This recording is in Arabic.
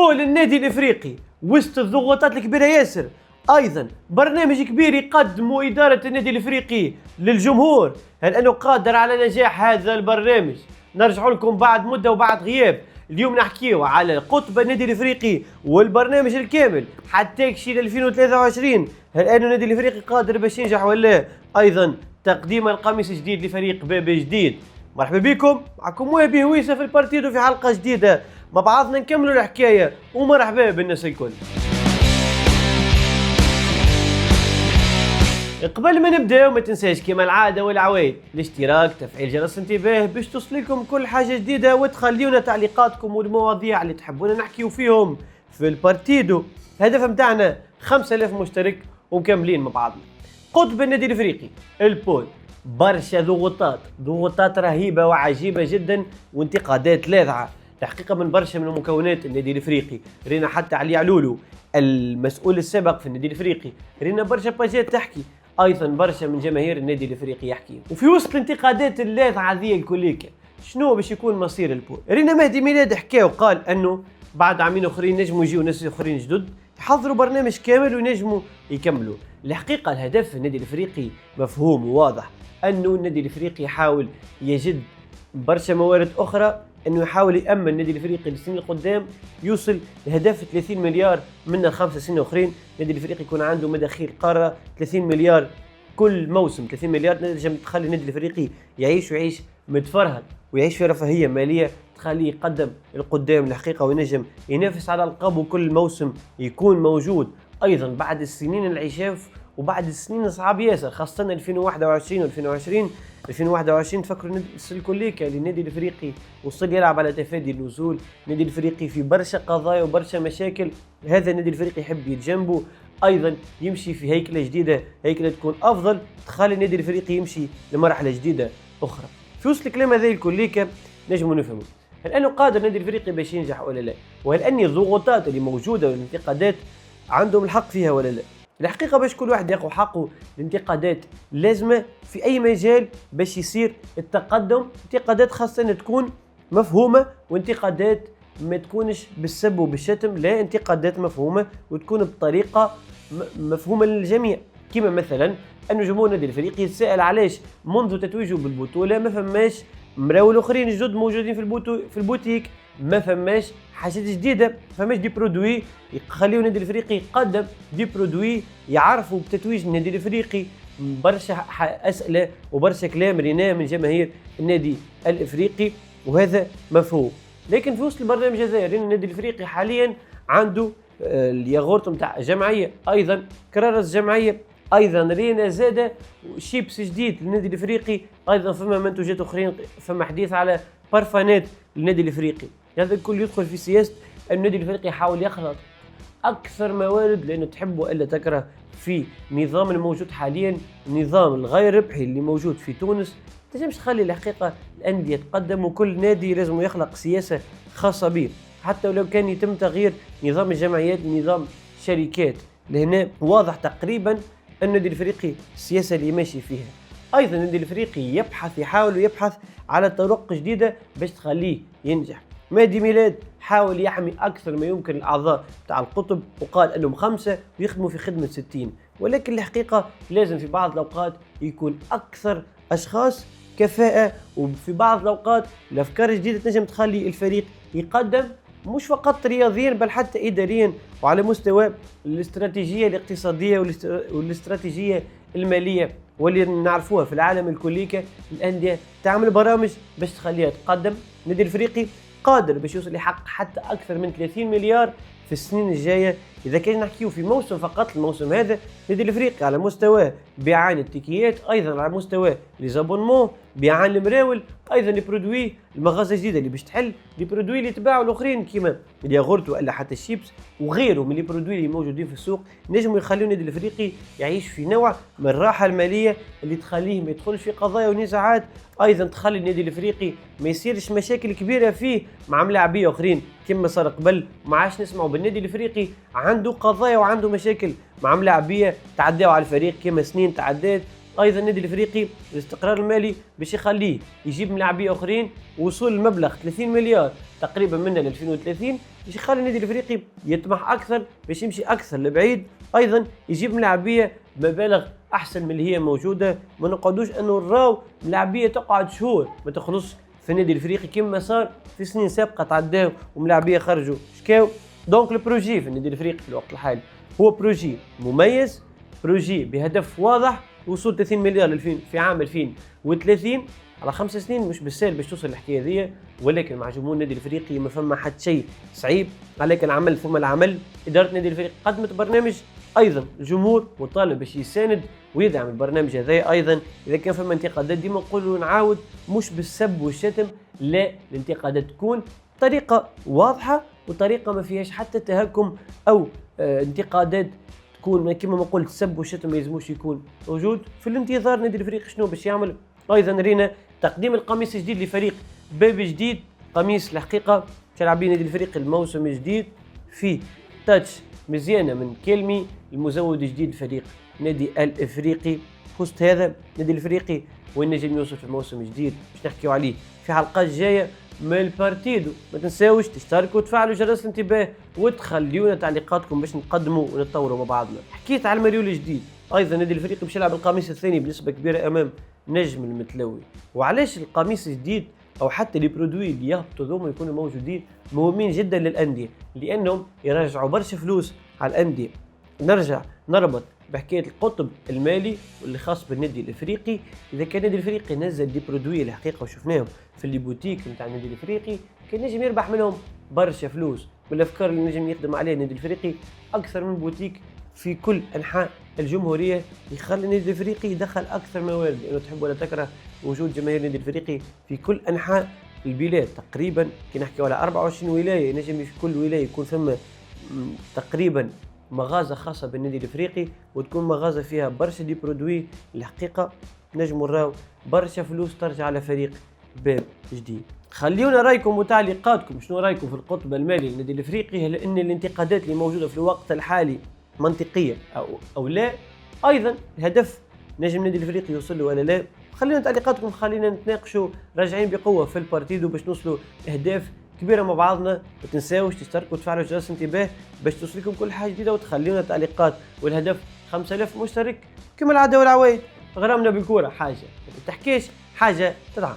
بول النادي الافريقي وسط الضغوطات الكبيره ياسر، ايضا برنامج كبير يقدمه اداره النادي الافريقي للجمهور. هل انه قادر على نجاح هذا البرنامج؟ نرجع لكم بعد مده وبعد غياب. اليوم نحكيو على قطب النادي الافريقي والبرنامج الكامل حتى يكشي ل 2023. هل انه النادي الافريقي قادر باش ينجح ولا؟ ايضا تقديم القميص جديد لفريق بابي جديد. مرحبا بكم، معكم وهبي هويسه في البارتيدو في حلقه جديده مع بعضنا نكملوا الحكايه. ومرحبا بالناس الكل. قبل ما نبدا وما تنساش كما العاده والعوايد الاشتراك، تفعيل جرس الانتباه باش توصلكم كل حاجه جديده، وتخليونا تعليقاتكم والمواضيع اللي تحبونا نحكيو فيهم في البارتيدو. الهدف متاعنا 5000 مشترك ومكملين مع بعضنا. قطب النادي الافريقي البول، برشا ضغوطات رهيبه وعجيبه جدا وانتقادات لاذعه الحقيقه من برشا من مكونات النادي الافريقي. رينا حتى علي علولو المسؤول السابق في النادي الافريقي، رينا برشا باجات تحكي، ايضا برشا من جماهير النادي الافريقي يحكي. وفي وسط الانتقادات اللاذعه ذي الكليكه شنو باش يكون مصير البول؟ رينا مهدي ميلاد حكى وقال انه بعد عامين اخرين نجموا يجيو ناس اخرين جدد يحضروا برنامج كامل وينجموا يكملوا. الحقيقه الهدف في النادي الافريقي مفهوم وواضح، انه النادي الافريقي يحاول يجد برشا موارد اخرى، انه يحاول يامن النادي الافريقي للسنين القدام يوصل لهدف 30 مليار من الخمس سنين الاخرين. النادي الافريقي يكون عنده مداخيل قاره 30 مليار كل موسم. 30 مليار نجم تخلي النادي الافريقي يعيش متفرهد ويعيش في رفاهيه ماليه تخليه يقدم القدام الحقيقه، وينجم ينافس على القاب وكل موسم يكون موجود. ايضا بعد السنين العشاف وبعد السنين الصعاب ياسر، خاصه 2021 و2020 2021 تفكروا الكليكا للنادي الافريقي وصل يلعب على تفادي النزول. النادي الافريقي في برشا قضايا وبرشا مشاكل، هذا النادي الافريقي يحب يتجنبه، ايضا يمشي في هيكله جديده، هيكله تكون افضل تخلي النادي الافريقي يمشي لمرحله جديده اخرى. في وسط الكلام هذا الكليكا نجموا نفهموا هل انه قادر النادي الافريقي باش ينجح ولا لا، وهل ان الضغوطات اللي موجوده والانتقادات عندهم الحق فيها ولا لا. الحقيقة باش كل واحد ياخذ حقه، الانتقادات لازمة في أي مجال باش يصير التقدم. انتقادات خاصة تكون مفهومة، وانتقادات ما تكونش بالسب وبالشتم، لا، انتقادات مفهومة وتكون بطريقة مفهومة للجميع. كما مثلا أن جمهور النادي الافريقي يتساءل علاش منذ تتويجه بالبطولة ما فماش مراول اخرين جدد موجودين في البوتيك، ما فماش حاجات جديده، فماش دي برودوي يخليو النادي الافريقي يقدم دي برودوي يعرفوا بتتويج النادي الافريقي. برشا اسئله وبرشا كلام ريناه من جماهير النادي الافريقي وهذا مفهوم. لكن في وسط البرنامج هذا رينا النادي الافريقي حاليا عنده الياغورت نتاع جمعيه، ايضا كرارس جمعيه، ايضا رينا زاده شيبس جديد للنادي الافريقي، ايضا فما منتوجات اخرين، فما حديث على بارفانات للنادي الافريقي. هذا الكل يدخل في سياسه النادي الافريقي يحاول يخلط اكثر موارد، لانه تحب والا تكره في النظام الموجود حاليا، النظام الغير ربحي اللي موجود في تونس. تنجمش تخلي الحقيقه الانديه تقدم وكل نادي لازم يخلق سياسه خاصه به، حتى ولو كان يتم تغيير نظام الجمعيات لنظام شركات. لهنا واضح تقريبا ان النادي الافريقي السياسه اللي ماشي فيها. ايضا النادي الافريقي يحاول يبحث على طرق جديده باش تخليه ينجح. مهدي ميلاد حاول يحمي اكثر ما يمكن الاعضاء تاع القطب، وقال انهم 5 ويخدموا في خدمه 60، ولكن الحقيقه لازم في بعض الاوقات يكون اكثر اشخاص كفاءه، وفي بعض الاوقات الافكار الجديده تنجم تخلي الفريق يقدم مش فقط رياضيا بل حتى اداريا وعلى مستوى الاستراتيجيه الاقتصاديه والاستراتيجيه الماليه، واللي نعرفوها في العالم الكليكا الانديه تعمل برامج باش تخليها تقدم. النادي الافريقي قادر باش يوصل يحقق حتى اكثر من 30 مليار في السنين الجايه. اذا كان نحكيو في موسم فقط، الموسم هذا النادي الافريقي على مستوى بيعان التيكيات، ايضا على مستوى لي زابونمون، بيعان المراول، ايضا لي برودوي المغازه الجديده اللي باش تحل لي برودوي اللي تباعوا الاخرين كيما الياغورت والا حتى الشيبس وغيره من لي برودوي اللي موجودين في السوق، نجموا يخليوا النادي الافريقي يعيش في نوع من الراحه الماليه اللي تخليه ما يدخلش في قضايا ونزاعات، ايضا تخلي النادي الافريقي ما يصيرش مشاكل كبيره فيه مع ملاعبيه اخرين كما صار قبل. ما عادش نسمعوا بالنادي الافريقي عنده قضايا وعنده مشاكل مع ملاعبيه تعداوا على الفريق كما سنين تعدات ايضا النادي الافريقي الاستقرار المالي باش يخليه يجيب ملاعبيه اخرين، وصول المبلغ 30 مليار تقريبا من 2030 باش يخلي النادي الافريقي يطمح اكثر باش يمشي اكثر لبعيد. ايضا يجيب ملاعبيه بمبالغ احسن من اللي هي موجوده، ما نقعدوش انه نراو ملاعبيه تقعد شهور ما تخلصش في النادي الافريقي كما صار في سنين سابقه تعداو وملاعبيه خرجوا شكاو. دونك البروجي في النادي الافريقي في الوقت الحالي هو بروجي مميز، بروجي بهدف واضح، وصول 30 مليار في عام 2030 على 5 سنين. مش بالسهل باش توصل الحكايه ذي، ولكن مع جمهور النادي الافريقي ما فما حتى شيء صعيب عليك. العمل ثم العمل. اداره النادي الافريقي قدمت برنامج، ايضا الجمهور مطالب باش يساند ويدعم البرنامج هذا. ايضا اذا كان فما انتقادات ديما نقولوا ونعاود، مش بالسب والشتم، لا، الانتقادات تكون طريقه واضحه وطريقه ما فيهاش حتى تهكم او انتقادات تكون كما ما قلت السب والشتم ما يلزموش يكون موجود. في الانتظار نادي الافريقي شنو باش يعمل. ايضا رينا تقديم القميص الجديد لفريق باب جديد، قميص الحقيقه باش يلعب به نادي الافريقي الموسم الجديد في تاتش مزيانه من كلمي المزود الجديد فريق نادي الافريقي. بوست هذا نادي الافريقي وين نجم يوصل في الموسم الجديد باش نحكيو عليه في حلقات جايه من البارتيدو. ما تنساوش تشتركوا وتفعلوا جرس الانتباه وتخليونا تعليقاتكم باش نقدموا ونتطوروا مع بعضنا. حكيت على المريول الجديد، ايضا نادي الافريقي باش يلعب القميص الثاني بنسبه كبيره امام نجم المتلوي. وعلاش القميص الجديد او حتى لي برودوي اللي يهبطوا ذوما يكونوا موجودين مهمين جدا للانديه، لانهم يرجعوا برشا فلوس على الانديه. نرجع نربط بحكايه القطب المالي واللي خاص بالنادي الافريقي. اذا كان النادي الافريقي نزل دي برودوي الحقيقه وشفناهم في اللي بوتيك نتاع النادي الافريقي، كان نجم يربح منهم برشا فلوس. بالافكار اللي نجم يخدم عليها النادي الافريقي اكثر من بوتيك في كل انحاء الجمهوريه، يخلي النادي الافريقي يدخل اكثر موارد، لانه تحب ولا تكره وجود جماهير النادي الافريقي في كل انحاء البلاد. تقريبا كي نحكيو على 24 ولايه، نجم في كل ولايه يكون ثم تقريبا مغازه خاصه بالنادي الافريقي، وتكون مغازه فيها برشا دي برودوي الحقيقه نجموا نراو برشا فلوس ترجع على فريق باب جديد. خليونا رايكم وتعليقاتكم، شنو رايكم في القطب المالي للنادي الافريقي؟ هل ان الانتقادات اللي موجوده في الوقت الحالي منطقيه او لا؟ ايضا الهدف نجم النادي الافريقي يوصل له ولا لا؟ خلينا تعليقاتكم، خلينا نتناقشوا راجعين بقوه في البارتيدو باش نوصلوا اهداف كبيره مع بعضنا. ما تنساوش تشتركوا وتفعلوا جرس الانتباه باش توصلكم كل حاجه جديده، وتخليونا تعليقات. والهدف 5000 مشترك كما العاده والعوايد. غرامنا بالكوره حاجه ما تحكيش، حاجه تدعم.